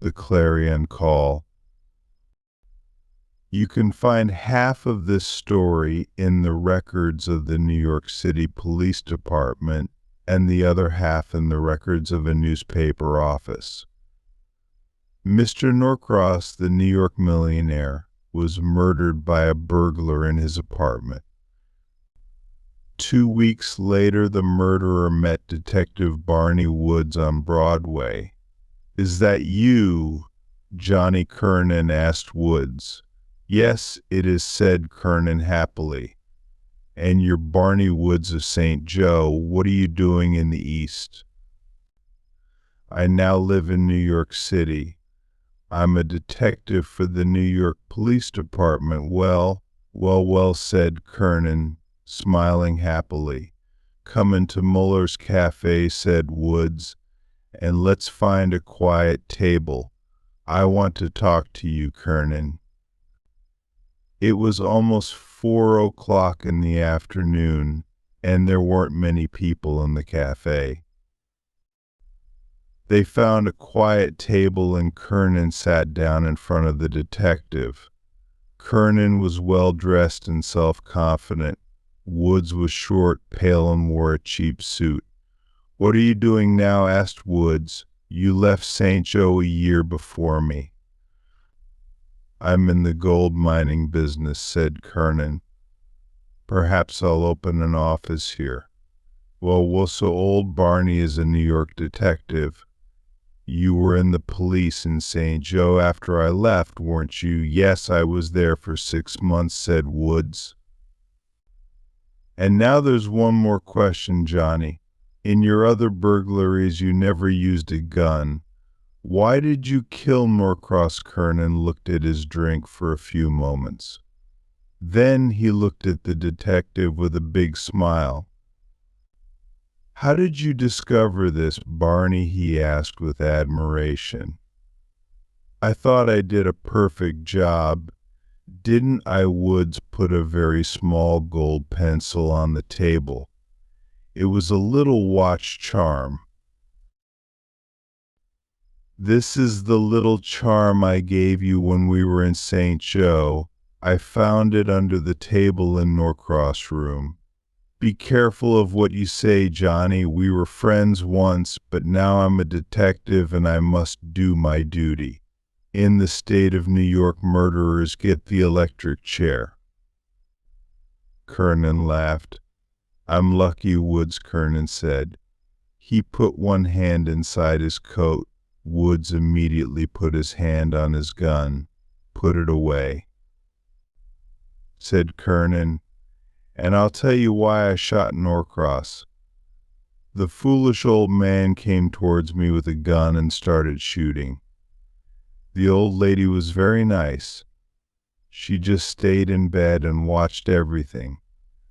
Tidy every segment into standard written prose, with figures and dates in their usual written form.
The Clarion Call. You can find half of this story in the records of the New York City Police Department and the other half in the records of a newspaper office. Mr. Norcross, the New York millionaire, was murdered by a burglar in his apartment. 2 weeks later, the murderer met Detective Barney Woods on Broadway. "Is that you, Johnny Kernan?" asked Woods. "Yes, it is," said Kernan happily. "And you're Barney Woods of St. Joe. What are you doing in the East?" "I now live in New York City. I'm a detective for the New York Police Department." Well, said Kernan, smiling happily. "Come into Muller's Cafe," said Woods, "and let's find a quiet table. I want to talk to you, Kernan." It was almost 4 o'clock in the afternoon, and there weren't many people in the cafe. They found a quiet table and Kernan sat down in front of the detective. Kernan was well-dressed and self-confident. Woods was short, pale, and wore a cheap suit. "What are you doing now?" asked Woods. "You left St. Joe a year before me." "I'm in the gold mining business," said Kernan. "Perhaps I'll open an office here." Well, so old Barney is a New York detective. You were in the police in St. Joe after I left, weren't you?" "Yes, I was there for 6 months," said Woods. "And now there's one more question, Johnny. In your other burglaries, you never used a gun. Why did you kill Norcross?" Kernan looked at his drink for a few moments. Then he looked at the detective with a big smile. "How did you discover this, Barney?" he asked with admiration. "I thought I did a perfect job. Didn't I?" Woods put a very small gold pencil on the table. It was a little watch charm. "This is the little charm I gave you when we were in St. Joe. I found it under the table in Norcross' room. Be careful of what you say, Johnny. We were friends once, but now I'm a detective and I must do my duty. In the state of New York, murderers get the electric chair." Kernan laughed. "I'm lucky, Woods," Kernan said. He put one hand inside his coat. Woods immediately put his hand on his gun. "Put it away," said Kernan. "And I'll tell you why I shot Norcross. The foolish old man came towards me with a gun and started shooting. The old lady was very nice. She just stayed in bed and watched everything.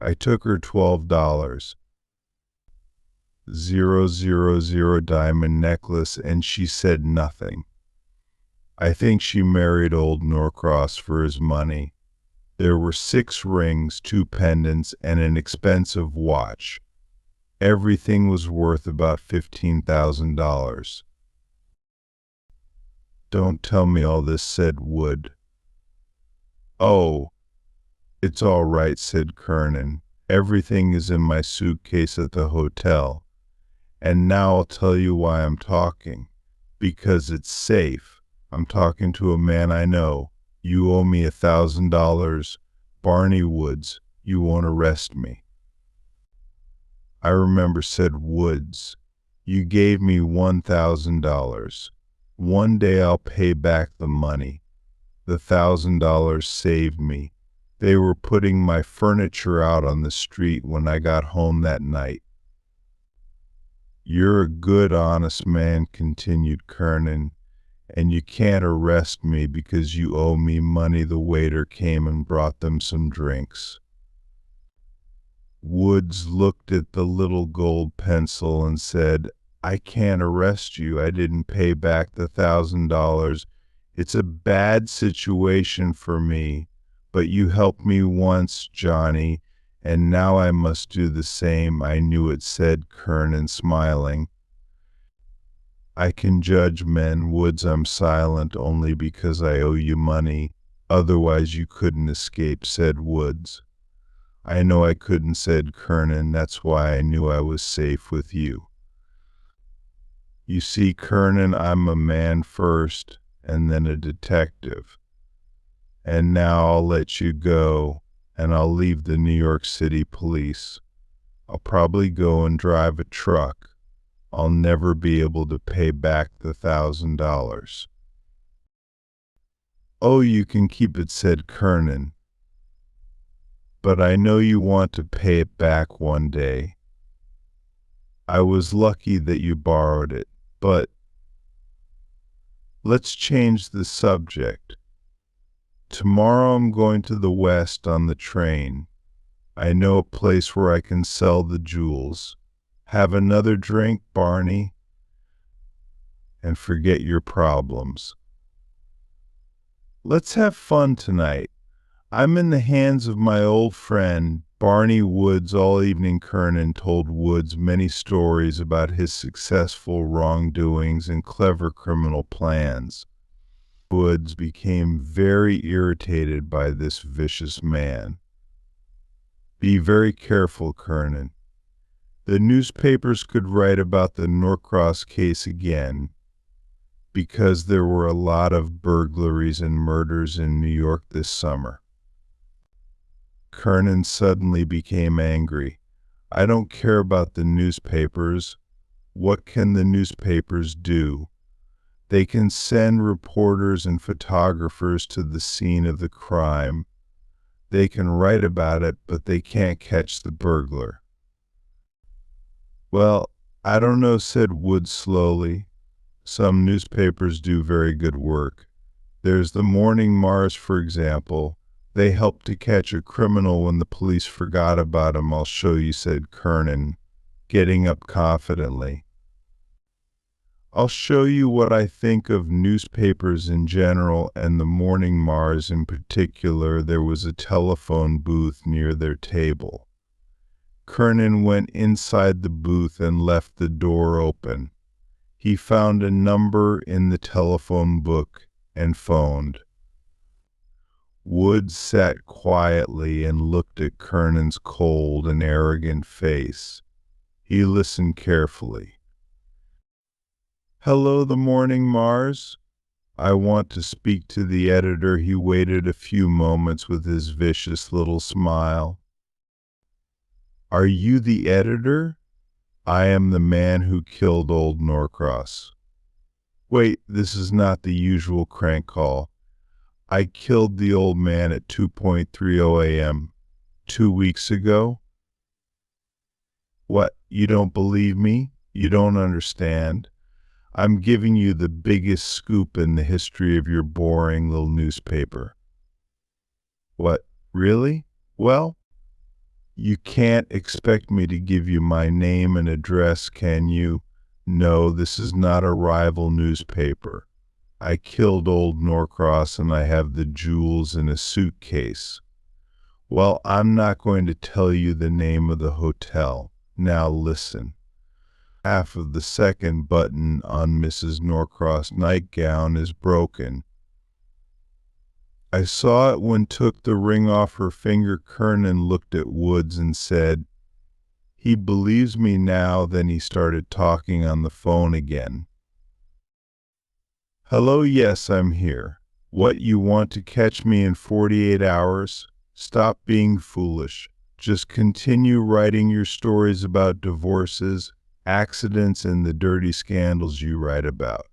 I took her $12, 000 diamond necklace, and she said nothing. I think she married old Norcross for his money. There were 6 rings, 2 pendants, and an expensive watch. Everything was worth about $15,000. "Don't tell me all this," said Wood. "Oh, it's all right," said Kernan. "Everything is in my suitcase at the hotel. And now I'll tell you why I'm talking. Because it's safe. I'm talking to a man I know. You owe me $1,000. Barney Woods, you won't arrest me." "I remember," said Woods. "You gave me $1,000. One day I'll pay back the money. The $1,000 saved me. They were putting my furniture out on the street when I got home that night." "You're a good, honest man," continued Kernan, "and you can't arrest me because you owe me money. The waiter came and brought them some drinks." Woods looked at the little gold pencil and said, "I can't arrest you. I didn't pay back the $1,000. It's a bad situation for me, but you helped me once, Johnny, and now I must do the same." "I knew it," said Kernan, smiling. I can judge men, Woods. I'm silent only because I owe you money. Otherwise you couldn't escape, said Woods. I know I couldn't, said Kernan. That's why I knew I was safe with you. You see, Kernan, I'm a man first, and then a detective. And now I'll let you go, and I'll leave the New York City police. I'll probably go and drive a truck. I'll never be able to pay back the $1,000. Oh, you can keep it, said Kernan. But I know you want to pay it back one day. I was lucky that you borrowed it, but let's change the subject. Tomorrow I'm going to the West on the train. I know a place where I can sell the jewels. Have another drink, Barney, and forget your problems. Let's have fun tonight. I'm in the hands of my old friend, Barney Woods. All evening Kernan told Woods many stories about his successful wrongdoings and clever criminal plans. Woods became very irritated by this vicious man. Be very careful, Kernan. The newspapers could write about the Norcross case again, because there were a lot of burglaries and murders in New York this summer. Kernan suddenly became angry. I don't care about the newspapers. What can the newspapers do? They can send reporters and photographers to the scene of the crime. They can write about it, but they can't catch the burglar. Well, I don't know, said Woods slowly. Some newspapers do very good work. There's the Morning Mars, for example. They helped to catch a criminal when the police forgot about him. I'll show you, said Kernan, getting up confidently. I'll show you what I think of newspapers in general and the Morning Mars in particular. There was a telephone booth near their table. Kernan went inside the booth and left the door open. He found a number in the telephone book and phoned. Woods sat quietly and looked at Kernan's cold and arrogant face. He listened carefully. Hello, the Morning Mars. I want to speak to the editor. He waited a few moments with his vicious little smile. Are you the editor? I am the man who killed old Norcross. Wait, this is not the usual crank call. I killed the old man at 2:30 a.m. 2 weeks ago. What, you don't believe me? You don't understand? I'm giving you the biggest scoop in the history of your boring little newspaper. What, really? Well, you can't expect me to give you my name and address, can you? No, this is not a rival newspaper. I killed old Norcross and I have the jewels in a suitcase. Well, I'm not going to tell you the name of the hotel. Now listen. Half of the second button on Mrs. Norcross' nightgown is broken. I saw it when took the ring off her finger. Kernan looked at Woods and said, he believes me now. Then he started talking on the phone again. Hello, yes, I'm here. What, you want to catch me in 48 hours? Stop being foolish. Just continue writing your stories about divorces, accidents, and the dirty scandals you write about.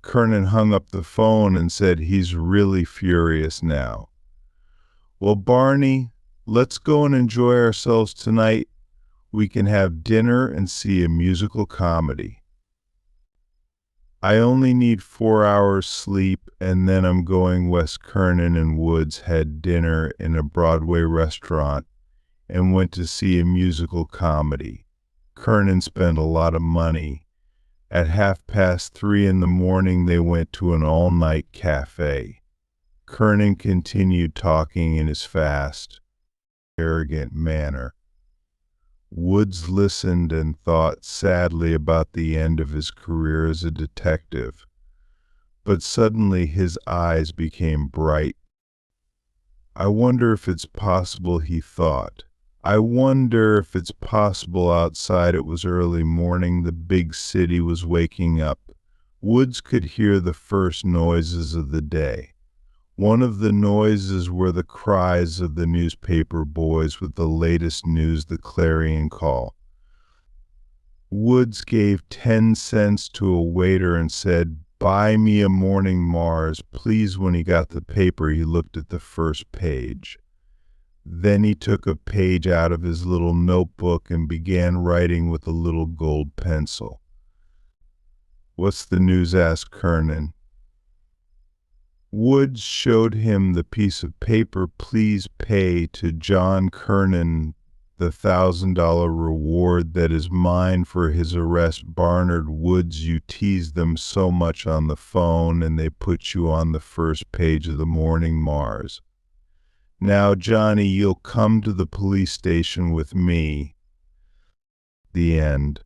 Kernan hung up the phone and said he's really furious now. Well, Barney, let's go and enjoy ourselves tonight. We can have dinner and see a musical comedy. I only need 4 hours sleep and then I'm going west. Kernan and Woods had dinner in a Broadway restaurant and went to see a musical comedy. Kernan spent a lot of money. At 3:30 in the morning, they went to an all-night cafe. Kernan continued talking in his fast, arrogant manner. Woods listened and thought sadly about the end of his career as a detective. But suddenly his eyes became bright. I wonder if it's possible, he thought. I wonder if it's possible outside it was early morning, the big city was waking up. Woods could hear the first noises of the day. One of the noises were the cries of the newspaper boys with the latest news, the Clarion Call. Woods gave 10 cents to a waiter and said, "Buy me a Morning Mars, please." When he got the paper, he looked at the first page. Then he took a page out of his little notebook and began writing with a little gold pencil. "What's the news?" asked Kernan. Woods showed him the piece of paper. "Please pay to John Kernan the $1,000 reward that is mine for his arrest." Barnard Woods, you tease them so much on the phone and they put you on the first page of the Morning Mars. Now, Johnny, you'll come to the police station with me. The end.